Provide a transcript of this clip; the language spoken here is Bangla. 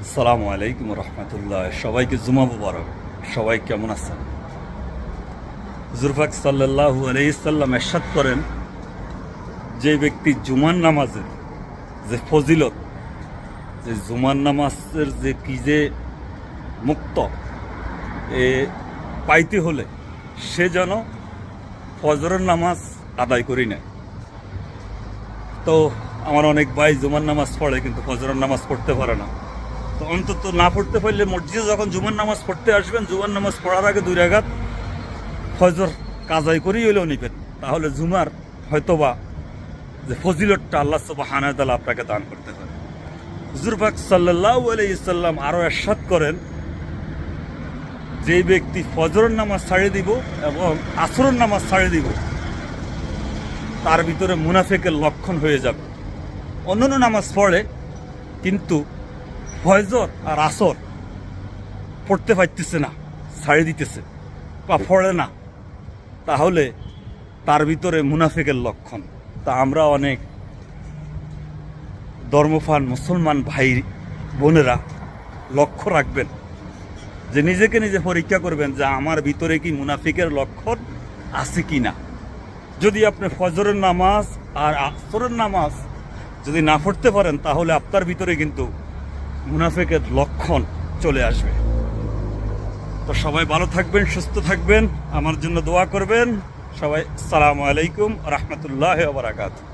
আসসালামু আলাইকুম রহমতুল্লাহ। সবাইকে জুমা মুবারক। সবাই কেমন আছেন? হুজুর পাক সাল্লাল্লাহু আলাইহি সাল্লাম ইরশাদ করেন, যে ব্যক্তি জুমার নামাজের যে ফজিলত, যে জুমার নামাজের যে কি যে মুক্ত এ পাইতে হলে সে যেন ফজরের নামাজ আদায় করি নেয়। তো আমার অনেক ভাই জুমার নামাজ পড়ে কিন্তু ফজরের নামাজ পড়তে পারে না। তো অন্তত না পড়তে পারলে মসজিদে যখন জুমার নামাজ পড়তে আসবেন, জুমার নামাজ পড়ার আগে 2 রাকাত ফজর কাজাই করেই হলেও নিবেন, তাহলে জুমার হয়তোবা যে ফজিলতটা আল্লাহ সুবহানাহু ওয়া তাআলা আপনাকে দান করতে পারে। হুজুর পাক সাল্লাল্লাহু আলাইহি সাল্লাম আরও ইরশাদ করেন, যে ব্যক্তি ফজরের নামাজ ছাড়িয়ে দিব এবং আসরের নামাজ ছাড়িয়ে দিব, তার ভিতরে মুনাফিকের লক্ষণ হয়ে যাবে। অন্যান্য নামাজ পড়ে কিন্তু ফজর আর আসর পড়তে পারতেছে না, ছাড়িয়ে দিতেছে বা পড়ে না, তাহলে তার ভিতরে মুনাফিকের লক্ষণ। তা আমরা অনেক ধর্মপ্রাণ মুসলমান ভাই বোনেরা লক্ষ্য রাখবেন, যে নিজেকে নিজে পরীক্ষা করবেন যে আমার ভিতরে কি মুনাফিকের লক্ষণ আছে কি না। যদি আপনি ফজরের নামাজ আর আসরের নামাজ যদি না পড়তে পারেন, তাহলে আপনার ভিতরে কিন্তু মুনাফিকের লক্ষণ চলে আসবে। তো সবাই ভালো থাকবেন, সুস্থ থাকবেন, আমার জন্য দোয়া করবেন। সবাই আসসালামু আলাইকুম রহমতুল্লাহ ওয়া বারাকাতুহু।